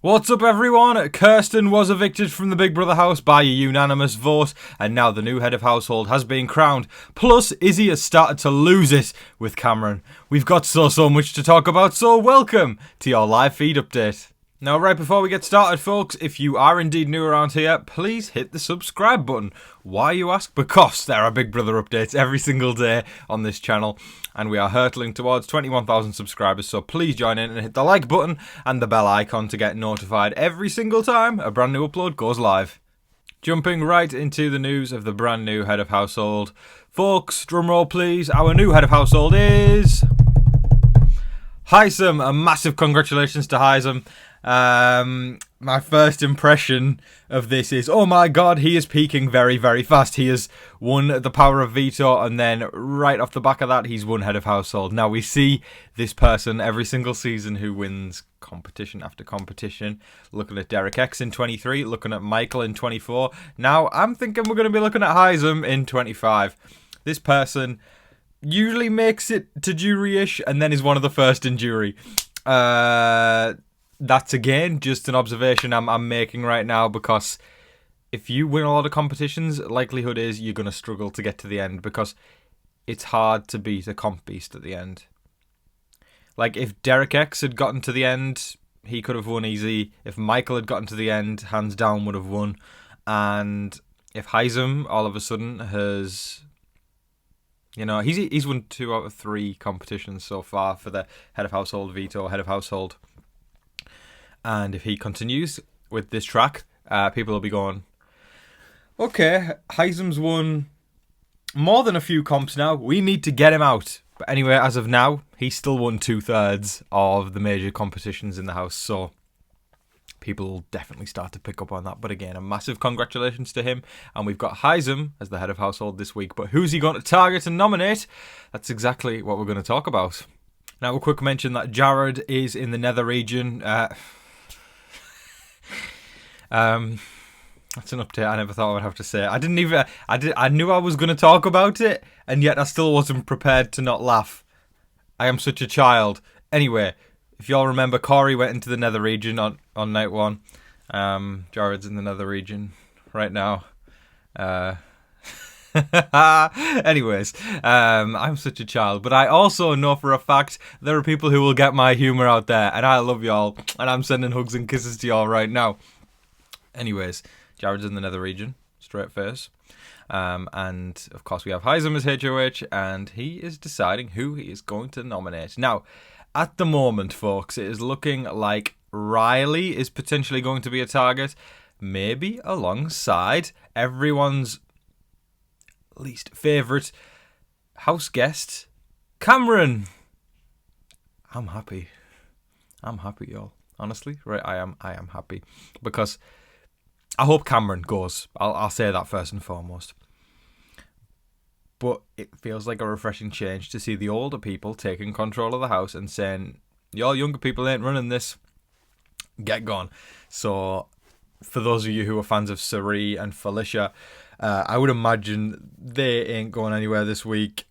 What's up, everyone? Kirsten was evicted from the Big Brother house by a unanimous vote, and now the new head of household has been crowned. Plus, Izzy has started to lose it with Cameron. We've got so much to talk about, so welcome to your live feed update. Now, right before we get started, folks, if you are indeed new around here, please hit the subscribe button. Why, you ask? Because there are Big Brother updates every single day on this channel, and we are hurtling towards 21,000 subscribers, so please join in and hit the like button and the bell icon to get notified every single time a brand new upload goes live. Jumping right into the news of the brand new head of household. Folks, drumroll please, our new head of household is... Hisam. A massive congratulations to Hisam. My first impression of this is, oh my god, he is peaking very fast. He has won the power of veto, and then right off the back of that, he's won head of household. Now, we see this person every single season who wins competition after competition. Looking at Derek X in 23, looking at Michael in 24. Now, I'm thinking we're going to be looking at Hisam in 25. This person usually makes it to jury-ish and then is one of the first in jury. That's, again, just an observation I'm making right now, because if you win a lot of competitions, likelihood is you're going to struggle to get to the end, because it's hard to beat a comp beast at the end. Like, if Derek X had gotten to the end, he could have won easy. If Michael had gotten to the end, hands down would have won. And if Hisam all of a sudden has... You know, he's won 2 out of 3 competitions so far for the head of household veto, head of household. And if he continues with this track, people will be going, okay, Hisam's won more than a few comps now. We need to get him out. But anyway, as of now, he's still won 2/3 of the major competitions in the house. So people will definitely start to pick up on that. But again, a massive congratulations to him. And we've got Hisam as the head of household this week. But who's he going to target and nominate? That's exactly what we're going to talk about. Now, a quick mention that Jared is in the nether region. That's an update I never thought I would have to say. I knew I was going to talk about it, and yet I still wasn't prepared to not laugh. I am such a child. Anyway, if y'all remember, Corey went into the nether region on night 1. Jared's in the nether region right now. Anyways, I'm such a child, but I also know for a fact there are people who will get my humour out there, and I love y'all, and I'm sending hugs and kisses to y'all right now. Anyways, Jared's in the nether region, straight face. And of course we have Hisam as HOH, and he is deciding who he is going to nominate. Now, at the moment, folks, it is looking like Riley is potentially going to be a target, maybe alongside everyone's least favourite house guest, Cameron. I'm happy, y'all. Honestly, right? I am happy, because I hope Cameron goes. I'll say that first and foremost. But it feels like a refreshing change to see the older people taking control of the house and saying, y'all younger people ain't running this. Get gone. So, for those of you who are fans of Sari and Felicia, I would imagine they ain't going anywhere this week.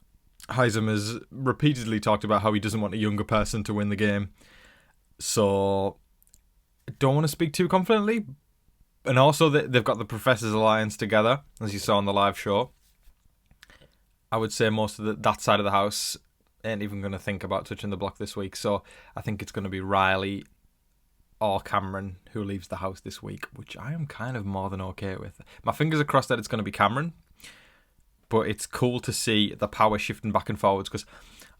Hisam has repeatedly talked about how he doesn't want a younger person to win the game. So, don't want to speak too confidently. And also, they've got the Professors Alliance together, as you saw on the live show. I would say most of that side of the house ain't even going to think about touching the block this week. So, I think it's going to be Riley or Cameron who leaves the house this week, which I am kind of more than okay with. My fingers are crossed that it's going to be Cameron, but it's cool to see the power shifting back and forwards, because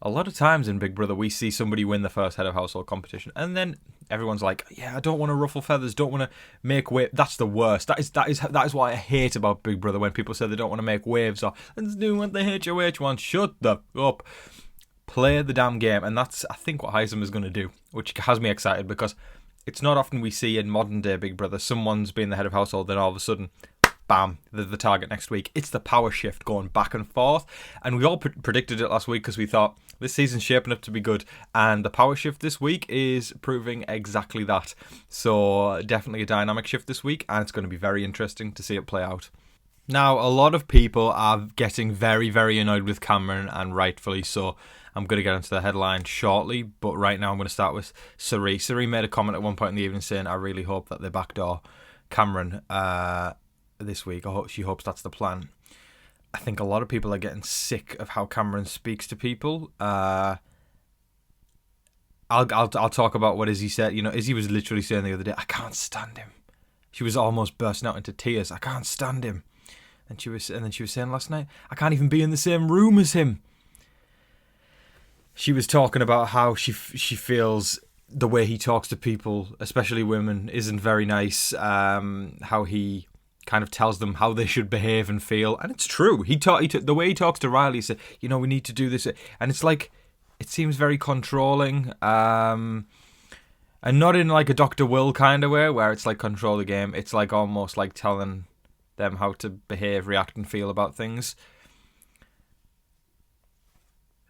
a lot of times in Big Brother we see somebody win the first head of household competition, and then everyone's like, yeah, I don't want to ruffle feathers, don't want to make waves. That's the worst. That is what I hate about Big Brother, when people say they don't want to make waves, or let's do what the HOH wants. Shut the up. Play the damn game. And that's, I think, what Hisam is going to do, which has me excited, because it's not often we see in modern day Big Brother someone's being the head of household, then all of a sudden, bam, they're the target next week. It's the power shift going back and forth. And we all predicted it last week, because we thought this season's shaping up to be good. And the power shift this week is proving exactly that. So definitely a dynamic shift this week, and it's going to be very interesting to see it play out. Now, a lot of people are getting very annoyed with Cameron, and rightfully so. I'm going to get into the headline shortly, but right now I'm going to start with Sari. Sari made a comment at one point in the evening saying, I really hope that they backdoor Cameron this week. She hopes that's the plan. I think a lot of people are getting sick of how Cameron speaks to people. I'll talk about what Izzy said. You know, Izzy was literally saying the other day, I can't stand him. She was almost bursting out into tears. I can't stand him. And then she was saying last night, I can't even be in the same room as him. She was talking about how she feels the way he talks to people, especially women, isn't very nice. How he kind of tells them how they should behave and feel, and it's true. The way he talks to Riley, he said, you know, we need to do this, and it's like, it seems very controlling, and not in like a Dr. Will kind of way, where it's like control the game. It's like almost like telling them how to behave, react, and feel about things.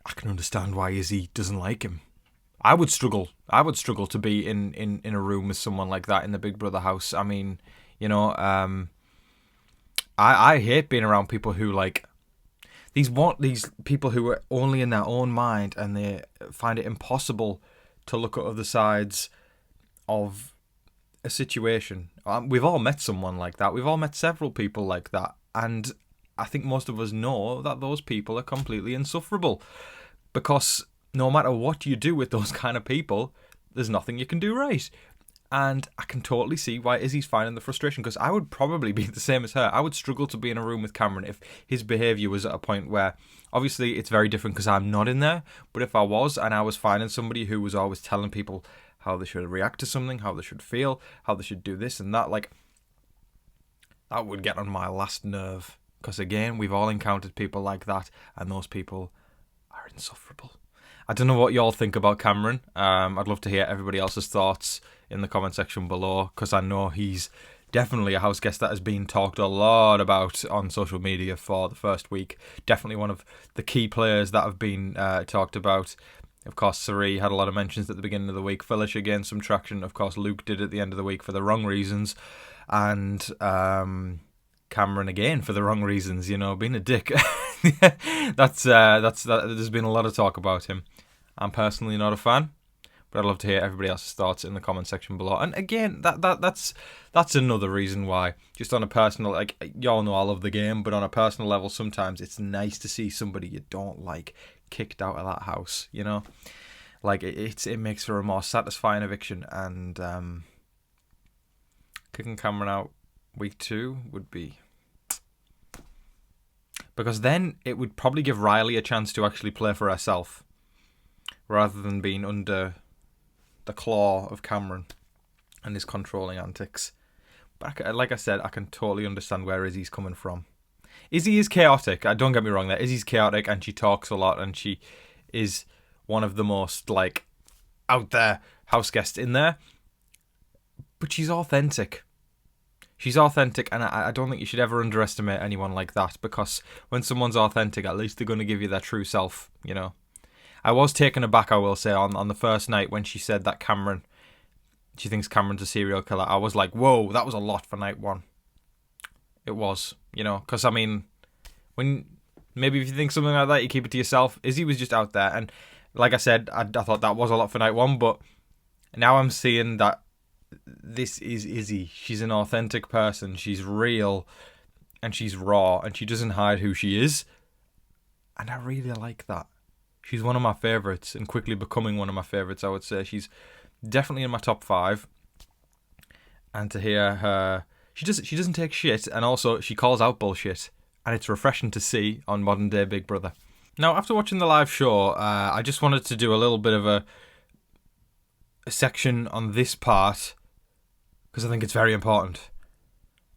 I can understand why Izzy doesn't like him. I would struggle to be in a room with someone like that in the Big Brother house. I mean, you know, I hate being around people who like these people who are only in their own mind, and they find it impossible to look at other sides of a situation. We've all met someone like that. We've all met several people like that, and I think most of us know that those people are completely insufferable, because no matter what you do with those kind of people, there's nothing you can do right. And I can totally see why Izzy's finding the frustration, because I would probably be the same as her. I would struggle to be in a room with Cameron if his behaviour was at a point where, obviously it's very different because I'm not in there, but if I was, and I was finding somebody who was always telling people how they should react to something, how they should feel, how they should do this and that, like, that would get on my last nerve. Because again, we've all encountered people like that, and those people are insufferable. I don't know what y'all think about Cameron. I'd love to hear everybody else's thoughts in the comment section below, because I know he's definitely a house guest that has been talked a lot about on social media for the first week. Definitely one of the key players that have been talked about. Of course, Sari had a lot of mentions at the beginning of the week. Felicia gained some traction. Of course, Luke did at the end of the week for the wrong reasons. And Cameron again for the wrong reasons, you know, being a dick. That's there's been a lot of talk about him. I'm personally not a fan, but I'd love to hear everybody else's thoughts in the comment section below. And again, that's another reason why, just on a personal, like, y'all know I love the game, but on a personal level, sometimes it's nice to see somebody you don't like kicked out of that house, you know? Like, it makes for a more satisfying eviction, and kicking Cameron out week 2 would be... Because then it would probably give Riley a chance to actually play for herself, rather than being under the claw of Cameron and his controlling antics. But like I said, I can totally understand where Izzy's coming from. Izzy is chaotic. Don't get me wrong there. Izzy's chaotic, and she talks a lot, and she is one of the most, like, out there house guests in there. But she's authentic. She's authentic, and I don't think you should ever underestimate anyone like that, because when someone's authentic, at least they're going to give you their true self, you know. I was taken aback, I will say, on the first night when she said that she thinks Cameron's a serial killer. I was like, whoa, that was a lot for night 1. It was, you know, because, I mean, maybe if you think something like that, you keep it to yourself. Izzy was just out there, and like I said, I thought that was a lot for night 1, but now I'm seeing that this is Izzy. She's an authentic person. She's real, and she's raw, and she doesn't hide who she is, and I really like that. She's one of my favourites, and quickly becoming one of my favourites, I would say. She's definitely in my top 5. And to hear her... She doesn't take shit, and also she calls out bullshit. And it's refreshing to see on modern day Big Brother. Now, after watching the live show, I just wanted to do a little bit of a section on this part, because I think it's very important.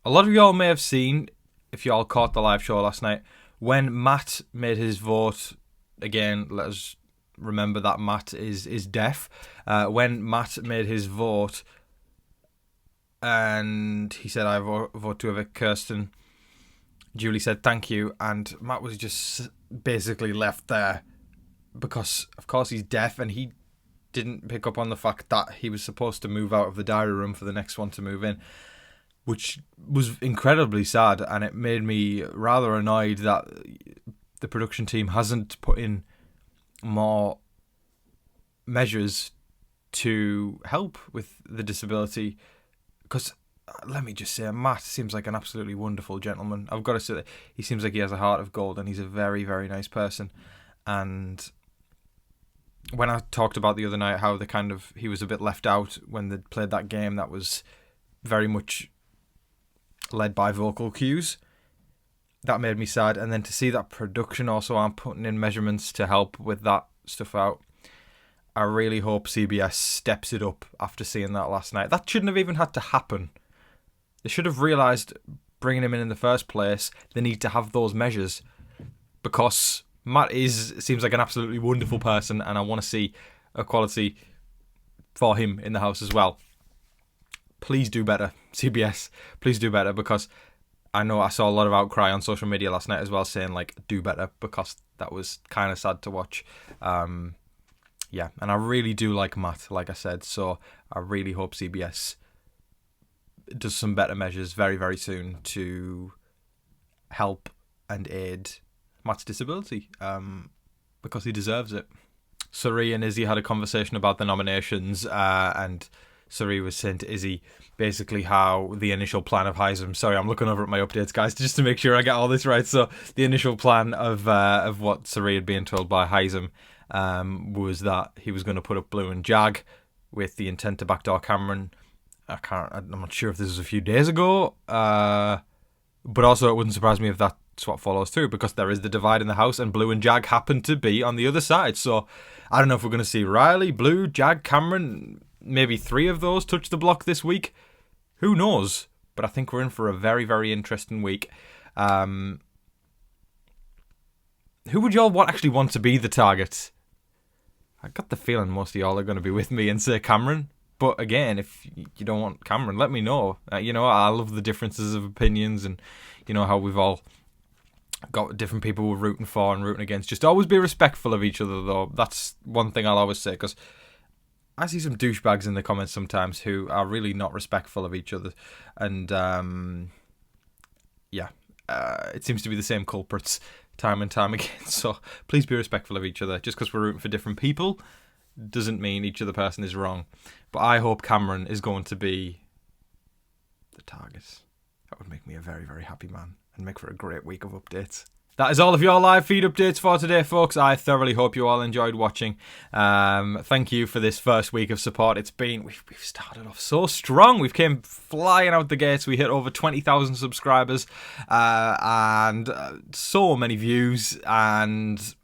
A lot of y'all may have seen, if y'all caught the live show last night, when Matt made his vote... Again, let us remember that Matt is deaf. When Matt made his vote, and he said, I vote to evict Kirsten, Julie said, thank you, and Matt was just basically left there, because, of course, he's deaf, and he didn't pick up on the fact that he was supposed to move out of the diary room for the next one to move in, which was incredibly sad, and it made me rather annoyed that the production team hasn't put in more measures to help with the disability. Because let me just say, Matt seems like an absolutely wonderful gentleman. I've got to say that he seems like he has a heart of gold, and he's a very, very nice person. And when I talked about the other night how he was a bit left out when they played that game that was very much led by vocal cues, that made me sad. And then to see that production also aren't putting in measurements to help with that stuff out, I really hope CBS steps it up after seeing that last night. That shouldn't have even had to happen. They should have realised, bringing him in the first place, they need to have those measures, because Matt seems like an absolutely wonderful person, and I want to see equality for him in the house as well. Please do better, CBS. Please do better, because I know I saw a lot of outcry on social media last night as well, saying like, do better, because that was kind of sad to watch. Yeah, and I really do like Matt, like I said, so I really hope CBS does some better measures very, very soon to help and aid Matt's disability, because he deserves it. Suri and Izzy had a conversation about the nominations, and Suri was saying to Izzy basically how the initial plan of Heisem. Sorry, I'm looking over at my updates, guys, just to make sure I get all this right. So the initial plan of what Suri had been told by Heisem was that he was going to put up Blue and Jag with the intent to backdoor Cameron. I'm not sure if this was a few days ago, but also it wouldn't surprise me if that's what follows through, because there is the divide in the house and Blue and Jag happen to be on the other side. So I don't know if we're going to see Riley, Blue, Jag, Cameron, maybe 3 of those touch the block this week. Who knows? But I think we're in for a very, very interesting week. Who would y'all actually want to be the target? I got the feeling most of y'all are going to be with me and say Cameron. But again, if you don't want Cameron, let me know. I love the differences of opinions, and how we've all got different people we're rooting for and rooting against. Just always be respectful of each other, though. That's one thing I'll always say, because I see some douchebags in the comments sometimes who are really not respectful of each other. And, it seems to be the same culprits time and time again. So please be respectful of each other. Just because we're rooting for different people doesn't mean each other person is wrong. But I hope Cameron is going to be the target. That would make me a very, very happy man and make for a great week of updates. That is all of your live feed updates for today, folks. I thoroughly hope you all enjoyed watching. Thank you for this first week of support. We've started off so strong. We've came flying out the gates. We hit over 20,000 subscribers and so many views, and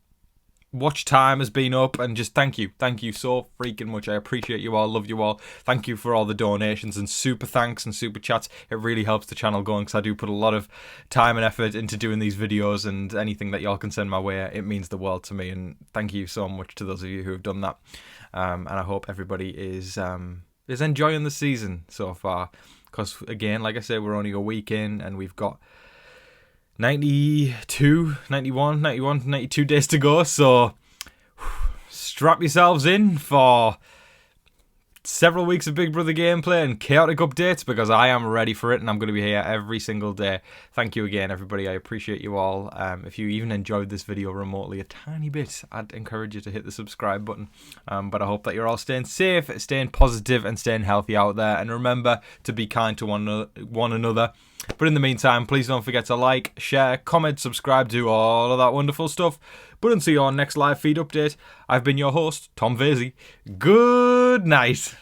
watch time has been up, and just thank you so freaking much. I appreciate you all, love you all. Thank you for all the donations and super thanks and super chats. It really helps the channel going, because I do put a lot of time and effort into doing these videos, and anything that y'all can send my way, it means the world to me. And thank you so much to those of you who have done that. And I hope everybody is enjoying the season so far, because again, like I said, we're only a week in, and we've got 92 days to go, so strap yourselves in for several weeks of Big Brother gameplay and chaotic updates, because I am ready for it, and I'm going to be here every single day. Thank you again, everybody. I appreciate you all. If you even enjoyed this video remotely a tiny bit, I'd encourage you to hit the subscribe button. But I hope that you're all staying safe, staying positive, and staying healthy out there. And remember to be kind to one another. But in the meantime, please don't forget to like, share, comment, subscribe, do all of that wonderful stuff. But until your next live feed update, I've been your host, Tom Vasey. Good night.